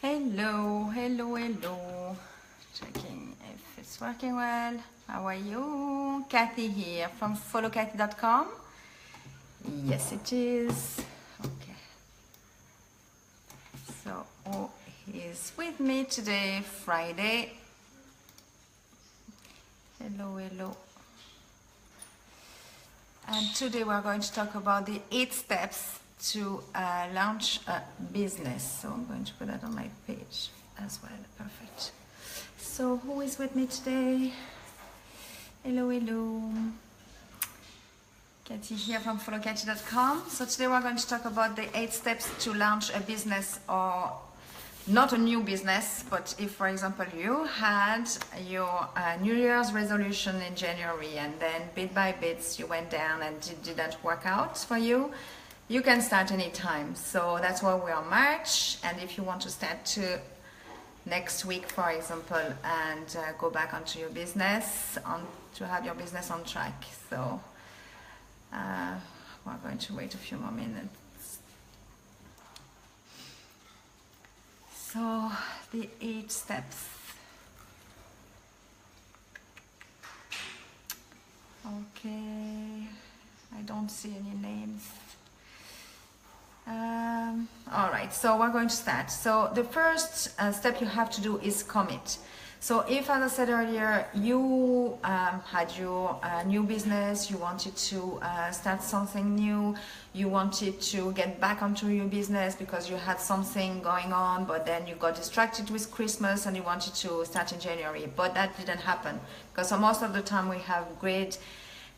Hello, hello, hello. Checking if it's working well. How are you? Kathy here from followkathy.com. Yes, it is. Okay. So, who is with me today, Friday? Hello, hello. And today we're going to talk about the 8 steps to launch a business. So I'm going to put that on my page as well. Perfect. So who is with me today? Hello, hello. Kathy here from followkathy.com. So today we're going to talk about the 8 steps to launch a business, or not a new business, but if, for example, you had your New Year's resolution in January and then bit by bit you went down and it didn't work out for you, you can start anytime. So that's why we are March, and if you want to start to next week, for example, and go back onto your business, to have your business on track. So we're going to wait a few more minutes. So the 8 steps. Okay, I don't see any names. All right, so we're going to start. So the first step you have to do is commit. So if, as I said earlier, you had your new business, you wanted to start something new, you wanted to get back onto your business because you had something going on, but then you got distracted with Christmas and you wanted to start in January, but that didn't happen because most of the time we have great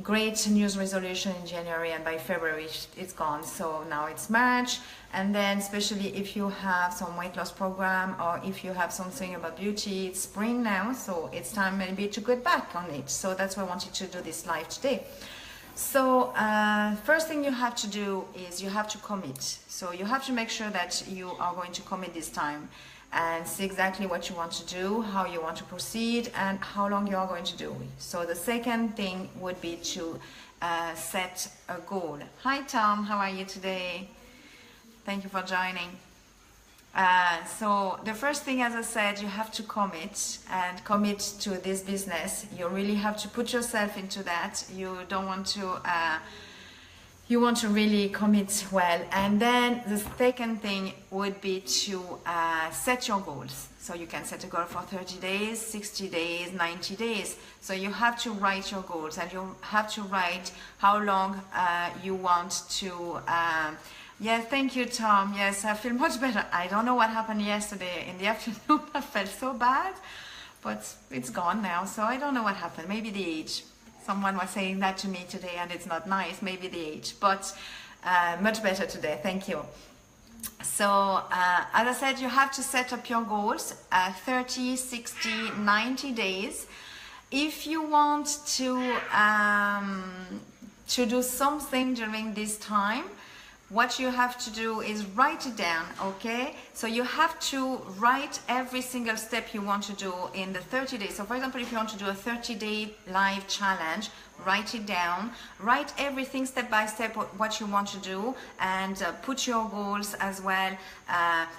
New Year's resolution in January, and by February it's gone. So now it's March, and then especially if you have some weight loss program or if you have something about beauty, it's spring now, so it's time maybe to get back on it. So that's why I wanted to do this live today. So first thing you have to do is you have to commit. So you have to make sure that you are going to commit this time and see exactly what you want to do, how you want to proceed, and how long you are going to do it. So the second thing would be to set a goal. Hi Tom, how are you today? Thank you for joining. So the first thing, as I said, you have to commit to this business. You really have to put yourself into that. You don't want to you want to really commit well. And then the second thing would be to set your goals. So you can set a goal for 30 days, 60 days, 90 days. So you have to write your goals, and you have to write how long you want to. Yeah, thank you, Tom. Yes, I feel much better. I don't know what happened yesterday in the afternoon. I felt so bad, but it's gone now. So I don't know what happened. Maybe the age. Someone was saying that to me today, and it's not nice, maybe the age, but much better today, thank you. So, as I said, you have to set up your goals, 30, 60, 90 days. If you want to do something during this time, what you have to do is write it down, okay? So you have to write every single step you want to do in the 30 days. So for example, if you want to do a 30-day live challenge, write it down, write everything step by step what you want to do, and put your goals as well,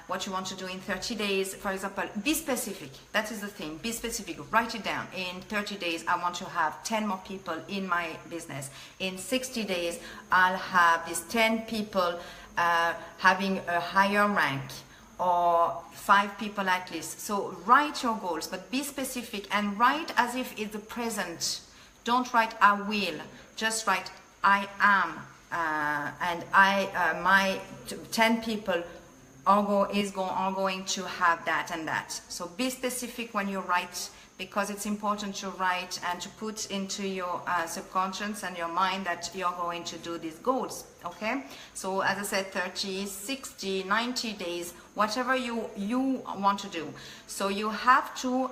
what you want to do in 30 days. For example, be specific. That is the thing, be specific, write it down. In 30 days, I want to have 10 more people in my business. In 60 days, I'll have these 10 people having a higher rank, or 5 people at least. So write your goals, but be specific and write as if it's the present. Don't write I will, just write I am, and my 10 people are going to have that and that. So be specific when you write, because it's important to write and to put into your subconscious and your mind that you're going to do these goals, okay? So as I said, 30, 60, 90 days, whatever you want to do. So you have to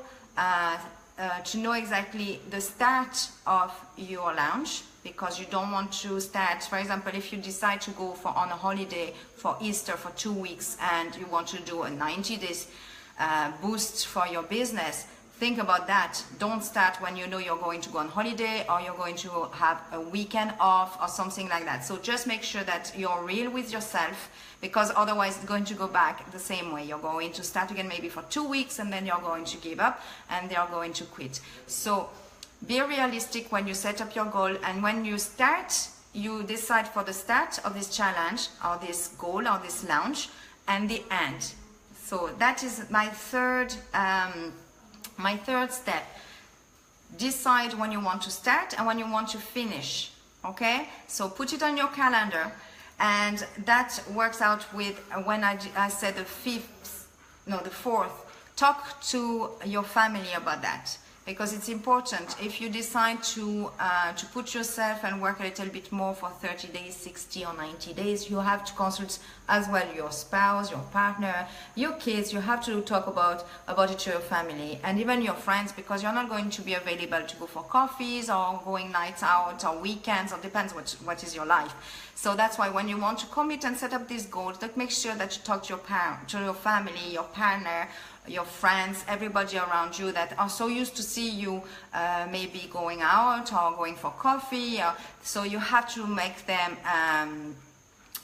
know exactly the start of your launch, because you don't want to start, for example, if you decide to go on a holiday for Easter for 2 weeks and you want to do a 90 days boost for your business, think about that. Don't start when you know you're going to go on holiday or you're going to have a weekend off or something like that. So just make sure that you're real with yourself, because otherwise it's going to go back the same way. You're going to start again maybe for 2 weeks and then you're going to give up and they're going to quit. So be realistic when you set up your goal, and when you start, you decide for the start of this challenge or this goal or this launch and the end. So that is my third step. Decide when you want to start and when you want to finish. Okay, so put it on your calendar, and that works out with when I said the fourth. Talk to your family about that, because it's important. If you decide to put yourself and work a little bit more for 30 days, 60 or 90 days, you have to consult as well your spouse, your partner, your kids. You have to talk about it to your family and even your friends, because you're not going to be available to go for coffees or going nights out or weekends, or depends what is your life. So that's why when you want to commit and set up these goals, make sure that you talk to your family, your partner, your friends, everybody around you that are so used to see you maybe going out or going for coffee. So you have to make them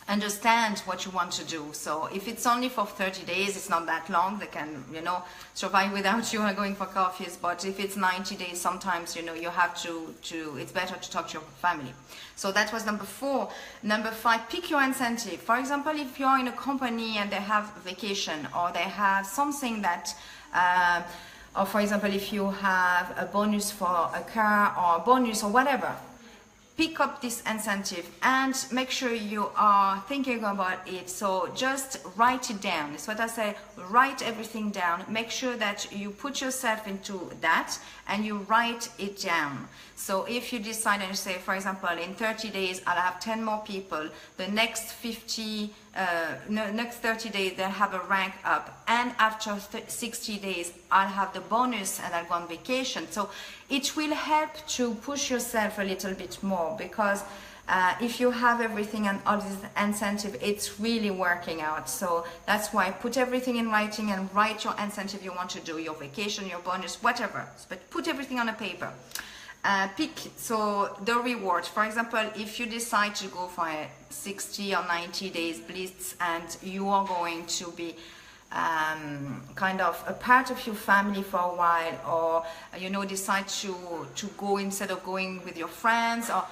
understand what you want to do. So if it's only for 30 days, it's not that long. They can, survive without you going for coffees. But if it's 90 days, sometimes, you have to, it's better to talk to your family. So that was number 4. Number 5, pick your incentive. For example, if you're in a company and they have vacation, or they have something that, or for example, if you have a bonus for a car or a bonus or whatever, pick up this incentive and make sure you are thinking about it. So just write it down. It's what I say, write everything down. Make sure that you put yourself into that and you write it down. So if you decide and you say, for example, in 30 days, I'll have 10 more people, the next 30 days, they'll have a rank up. And after 60 days, I'll have the bonus and I'll go on vacation. So it will help to push yourself a little bit more, because if you have everything and all this incentive, it's really working out. So that's why put everything in writing and write your incentive you want to do, your vacation, your bonus, whatever. But put everything on a paper. Pick the reward. For example, if you decide to go for a 60 or 90 days blitz and you are going to be kind of a part of your family for a while, or decide to go instead of going with your friends, or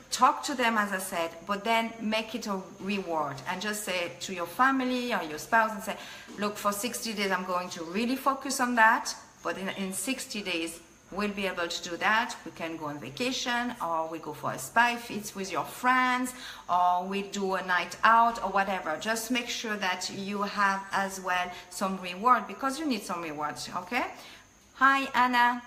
talk to them, as I said, but then make it a reward and just say to your family or your spouse and say, look, for 60 days I'm going to really focus on that, but in 60 days we'll be able to do that. We can go on vacation, or we go for a spa if it's with your friends, or we do a night out or whatever. Just make sure that you have as well some reward, because you need some rewards, okay? Hi, Anna.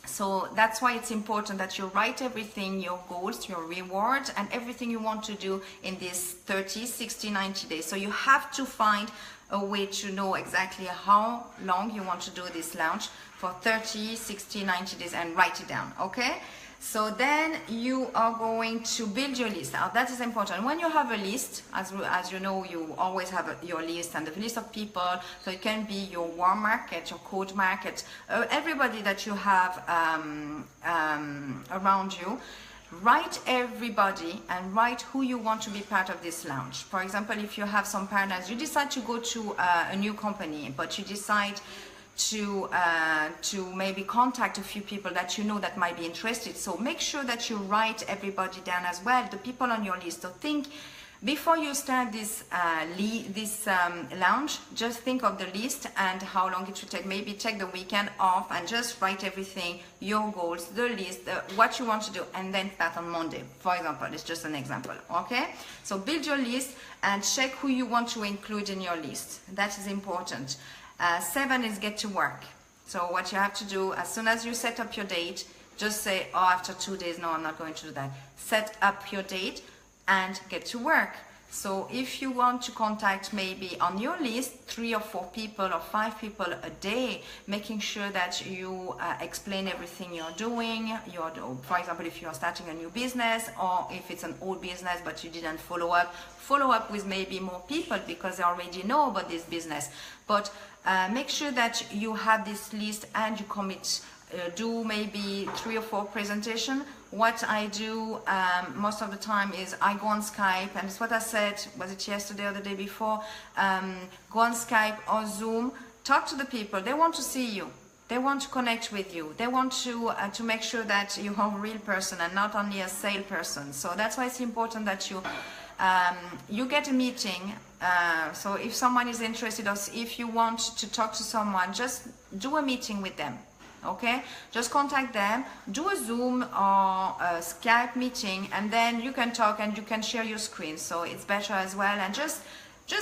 So that's why it's important that you write everything, your goals, your rewards, and everything you want to do in these 30, 60, 90 days. So you have to find a way to know exactly how long you want to do this launch for 30, 60, 90 days, and write it down, okay? So then you are going to build your list. Now that is important. When you have a list, as you know, you always have your list and the list of people. So it can be your warm market, your cold market, everybody that you have around you. Write everybody and write who you want to be part of this launch. For example, if you have some partners, you decide to go to a new company, but you decide to maybe contact a few people that you know that might be interested. So make sure that you write everybody down as well, the people on your list. So think, before you start this launch, just think of the list and how long it should take. Maybe take the weekend off and just write everything, your goals, the list, what you want to do, and then start on Monday. For example, it's just an example, okay? So build your list and check who you want to include in your list. That is important. 7 is get to work. So what you have to do, as soon as you set up your date, just say, oh, after 2 days, no, I'm not going to do that. Set up your date and get to work. So if you want to contact maybe on your list 3 or 4 people or 5 people a day, making sure that you explain everything you're doing. For example, if you're starting a new business, or if it's an old business but you didn't follow up with maybe more people because they already know about this business. But make sure that you have this list and you commit. Do maybe 3 or 4 presentations. What I do most of the time is I go on Skype, and it's what I said, was it yesterday or the day before, go on Skype or Zoom, talk to the people. They want to see you, they want to connect with you, they want to make sure that you're a real person and not only a salesperson. So that's why it's important that you get a meeting. So if someone is interested, or if you want to talk to someone, just do a meeting with them. Okay, just contact them, do a Zoom or a Skype meeting, and then you can talk and you can share your screen, so it's better as well. And just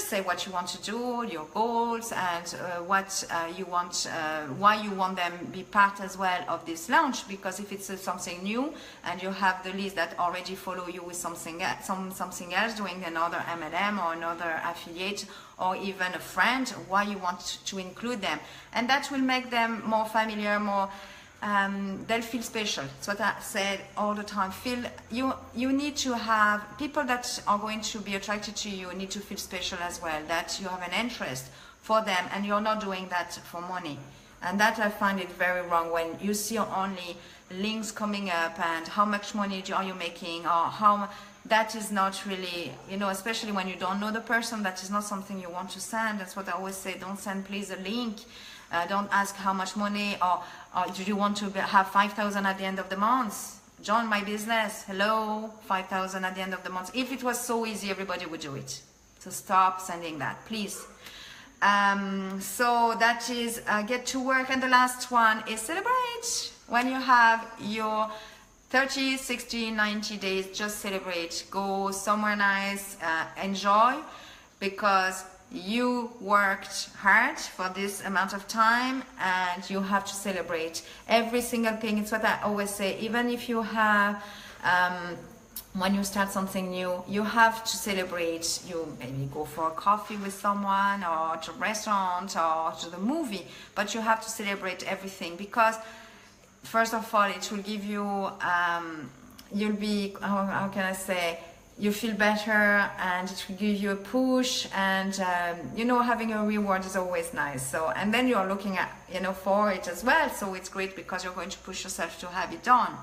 say what you want to do, your goals, and what you want, why you want them be part as well of this launch. Because if it's something new and you have the list that already follow you with something else, doing another MLM or another affiliate, or even a friend, why you want to include them, and that will make them more familiar, more they'll feel special. That's what I said all the time. You need to have people that are going to be attracted to you, need to feel special as well, that you have an interest for them, and you're not doing that for money. And that I find it very wrong, when you see only links coming up and how much money are you making, or how. That is not really, especially when you don't know the person, that is not something you want to send. That's what I always say, don't send please a link. Don't ask how much money, or do you want to have 5,000 at the end of the month? Join my business, hello, 5,000 at the end of the month. If it was so easy, everybody would do it. So stop sending that, please. So that is get to work. And the last one is celebrate. When you have your 30, 60, 90 days, just celebrate. Go somewhere nice, enjoy, because you worked hard for this amount of time, and you have to celebrate every single thing. It's what I always say, even if you have, when you start something new, you have to celebrate. You maybe go for a coffee with someone, or to a restaurant, or to the movie, but you have to celebrate everything, because first of all, it will give you, you'll be, how can I say, you feel better, and it will give you a push, and having a reward is always nice. So, and then you're looking at, for it as well. So it's great because you're going to push yourself to have it done.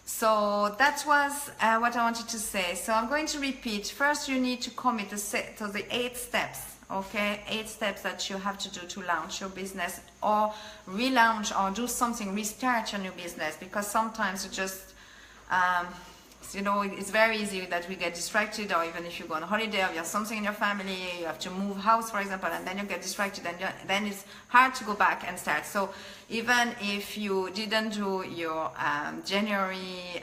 So that was what I wanted to say. So I'm going to repeat. First, you need to commit to the 8 steps. Okay, 8 steps that you have to do to launch your business, or relaunch, or do something, restart your new business. Because sometimes you just, it's very easy that we get distracted, or even if you go on holiday, or you have something in your family, you have to move house, for example, and then you get distracted, and then it's hard to go back and start. So even if you didn't do your January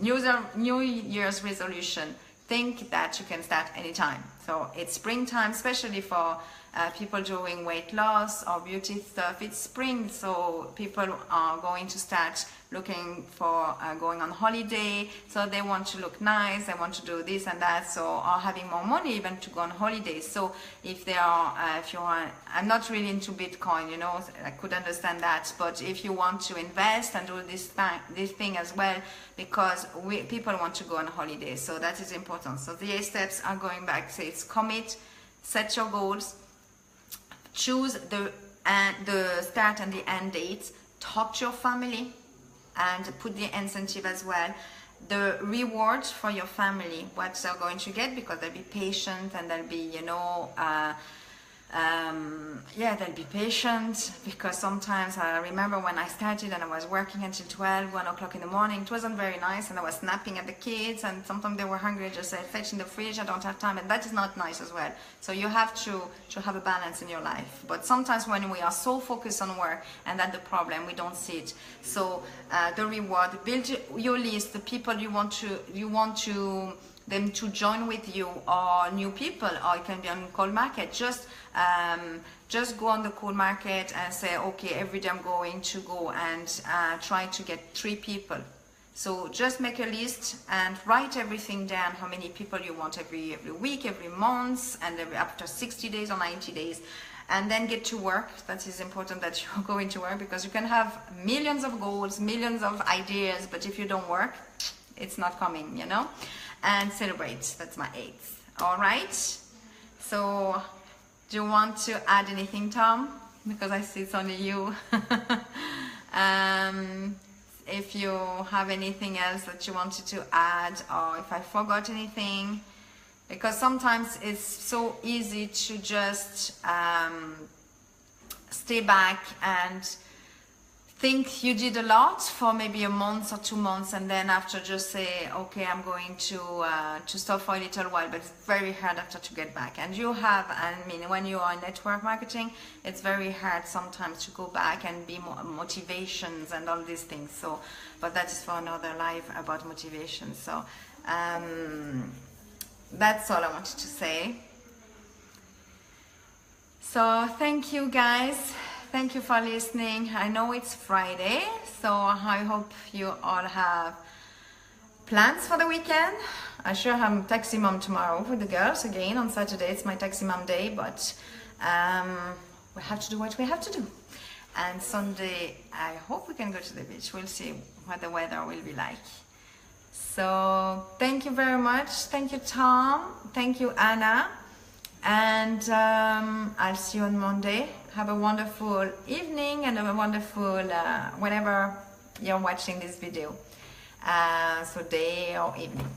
New Year's resolution, think that you can start anytime. So it's springtime, especially for people doing weight loss or beauty stuff. It's spring, so people are going to start looking for going on holiday. So they want to look nice, they want to do this and that, so are having more money even to go on holiday. So if they are, I'm not really into Bitcoin, I could understand that, but if you want to invest and do this thing as well, because people want to go on holiday, so that is important. So the 8 steps are going back. So it's commit, set your goals, choose the start and the end dates, talk to your family, and put the incentive as well. The reward for your family, what they're going to get, because they'll be patient, and they'll be, they'll be patient, because sometimes I remember when I started and I was working until 1 o'clock in the morning, it wasn't very nice, and I was snapping at the kids, and sometimes they were hungry, I just said, fetch in the fridge, I don't have time, and that is not nice as well. So you have to have a balance in your life. But sometimes when we are so focused on work, and that's the problem, we don't see it. So the reward, build your list, the people you want to them to join with you, or new people, or it can be on cold market. Just go on the cold market and say, okay, every day I'm going to go and try to get 3 people. So just make a list and write everything down, how many people you want every week, every month, and after 60 days or 90 days. And then get to work. That is important that you go into work, because you can have millions of goals, millions of ideas, but if you don't work, it's not coming, you know? And celebrate. That's my 8th. All right? So, do you want to add anything, Tom? Because I see it's only you. If you have anything else that you wanted to add, or if I forgot anything. Because sometimes it's so easy to just stay back and think you did a lot for maybe a month or 2 months, and then after just say, okay, I'm going to stop for a little while, but it's very hard after to get back. And you have, I mean, when you are in network marketing, it's very hard sometimes to go back and be more motivations and all these things. So, but that is for another live about motivation. So, that's all I wanted to say. So thank you guys. Thank you for listening. I know it's Friday, so I hope you all have plans for the weekend. I sure am taxi mom tomorrow with the girls again. On Saturday it's my taxi mom day, but we have to do what we have to do. And Sunday I hope we can go to the beach. We'll see what the weather will be like. So thank you very much. Thank you, Tom. Thank you, Anna. And I'll see you on Monday. Have a wonderful evening and a wonderful whenever you're watching this video. So day or evening.